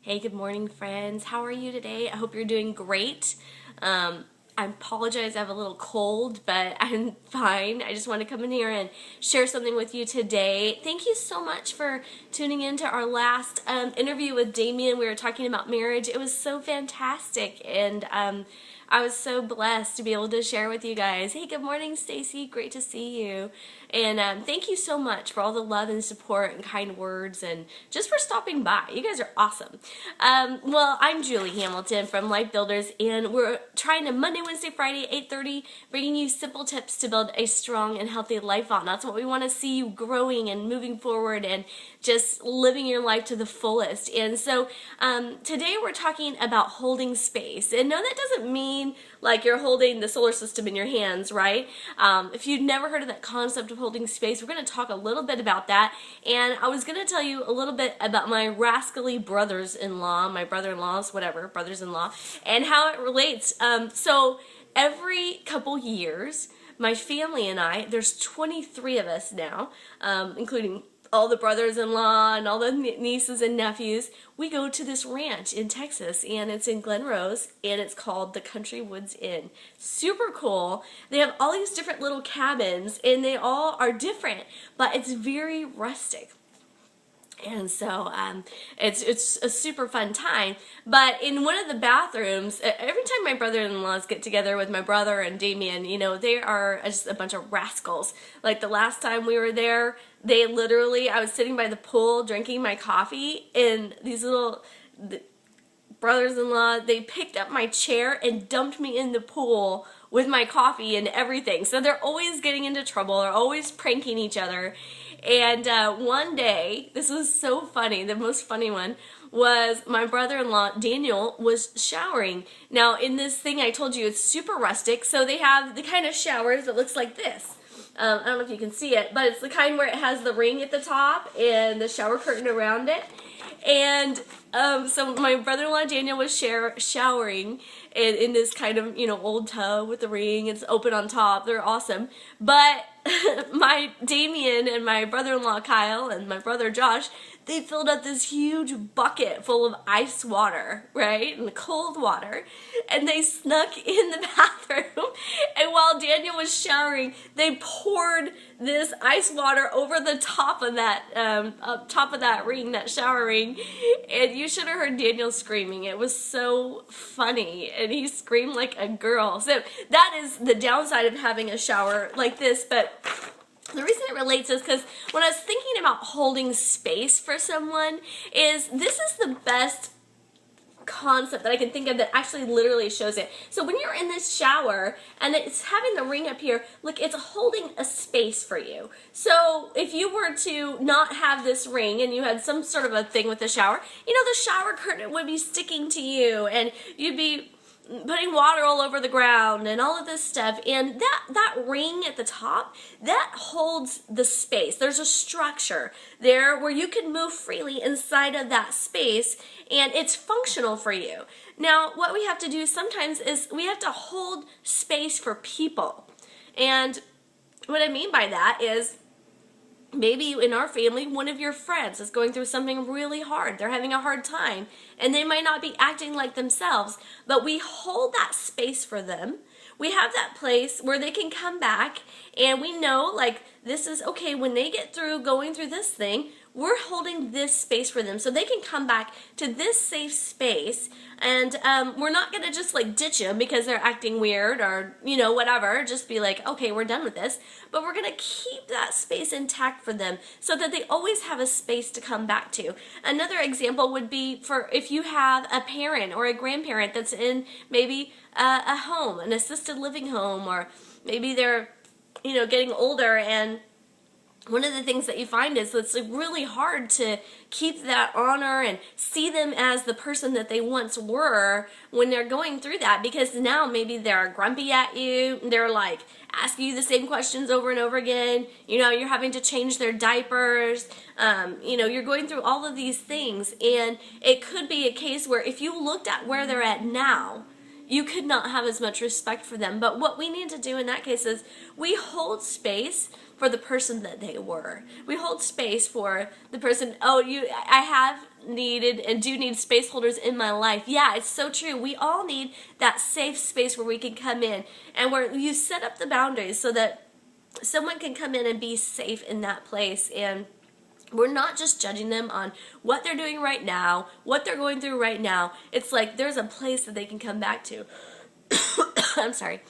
Hey, good morning, friends. How are you today? I hope you're doing great. I apologize, I have a little cold, but I'm fine. I just want to come in here and share something with you today. Thank you so much for tuning in to our last interview with Damien. We were talking about marriage. It was so fantastic, and I was so blessed to be able to share with you guys. Hey, good morning, Stacy. Great to see you. And thank you so much for all the love and support and kind words and just for stopping by. You guys are awesome. Well, I'm Julie Hamilton from Life Builders, and we're trying to Monday, Wednesday, Friday, 8:30, bringing you simple tips to build a strong and healthy life on. That's what we want to see you growing and moving forward and just living your life to the fullest. And so today we're talking about holding space. And no, that doesn't mean like you're holding the solar system in your hands, right? If you've never heard of that concept of holding space, we're going to talk a little bit about that. And I was going to tell you a little bit about my rascally brothers-in-law, my brother-in-laws, whatever, brothers-in-law, and how it relates. So every couple years, my family and I, there's 23 of us now, including all the brothers-in-law and all the nieces and nephews, we go to this ranch in Texas, and it's in Glen Rose, and it's called the Country Woods Inn. Super cool. They have all these different little cabins, and they all are different, but it's very rustic. And so it's a super fun time. But in one of the bathrooms, every time my brother-in-laws get together with my brother and Damien, you know, they are just a bunch of rascals. Like the last time we were there, they literally, I was sitting by the pool drinking my coffee, and these little brothers-in-law, they picked up my chair and dumped me in the pool with my coffee and everything. So they're always getting into trouble. They're always pranking each other. And one day, this was so funny, the most funny one, was my brother-in-law, Daniel, was showering. Now, in this thing I told you, it's super rustic, so they have the kind of showers that looks like this. I don't know if you can see it, but it's the kind where it has the ring at the top and the shower curtain around it. And so my brother-in-law Daniel was showering in this kind of, you know, old tub with the ring. It's open on top. They're awesome. But my Damien and my brother-in-law Kyle and my brother Josh, they filled up this huge bucket full of ice water, right? And cold water. And they snuck in the bathroom. And while Daniel was showering, they poured this ice water over the top of that ring, that shower ring. And you should have heard Daniel screaming. It was so funny. And he screamed like a girl. So that is the downside of having a shower like this. But the reason it relates is because when I was thinking about holding space for someone, this is the best concept that I can think of that actually literally shows it. So when you're in this shower and it's having the ring up here, look, it's holding a space for you. So if you were to not have this ring and you had some sort of a thing with the shower, you know, the shower curtain would be sticking to you and you'd be putting water all over the ground and all of this stuff, and that ring at the top, that holds the space. There's a structure there where you can move freely inside of that space, and it's functional for you. Now, what we have to do sometimes is we have to hold space for people, and what I mean by that is maybe in our family, one of your friends is going through something really hard. They're having a hard time, and they might not be acting like themselves, but we hold that space for them. We have that place where they can come back, and we know, like, this is okay. When they get through going through this thing, we're holding this space for them so they can come back to this safe space, and we're not going to just like ditch them because they're acting weird or, you know, whatever. Just be like, okay, we're done with this. But we're going to keep that space intact for them so that they always have a space to come back to. Another example would be for if you have a parent or a grandparent that's in maybe a home, an assisted living home, or maybe they're, you know, getting older, and one of the things that you find is it's really hard to keep that honor and see them as the person that they once were when they're going through that, because now maybe they're grumpy at you, they're like asking you the same questions over and over again, you know, you're having to change their diapers, you know, you're going through all of these things, and it could be a case where if you looked at where they're at now, you could not have as much respect for them. But what we need to do in that case is we hold space for the person that they were. We hold space for the person, I have needed and do need space holders in my life. Yeah, it's so true. We all need that safe space where we can come in and where you set up the boundaries so that someone can come in and be safe in that place. And we're not just judging them on what they're doing right now, what they're going through right now. It's like there's a place that they can come back to. I'm sorry.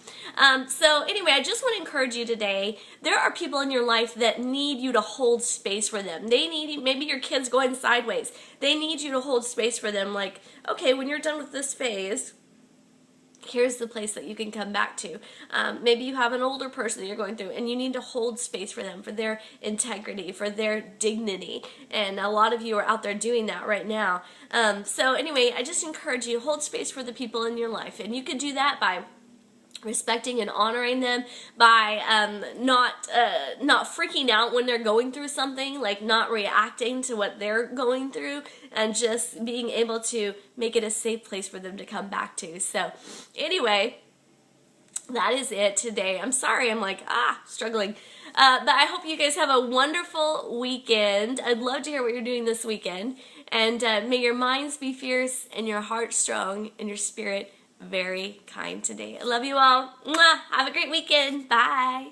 So anyway, I just want to encourage you today. There are people in your life that need you to hold space for them. They need, maybe your kid's going sideways. They need you to hold space for them. Like, okay, when you're done with this phase, here's the place that you can come back to. Maybe you have an older person that you're going through and you need to hold space for them, for their integrity, for their dignity. And a lot of you are out there doing that right now. So anyway, I just encourage you, hold space for the people in your life. And you can do that by respecting and honoring them, by not freaking out when they're going through something, like not reacting to what they're going through, and just being able to make it a safe place for them to come back to. So anyway, that is it today. I'm sorry, I'm like, struggling. But I hope you guys have a wonderful weekend. I'd love to hear what you're doing this weekend. And may your minds be fierce and your heart strong and your spirit very kind today. I love you all. Mwah! Have a great weekend. Bye.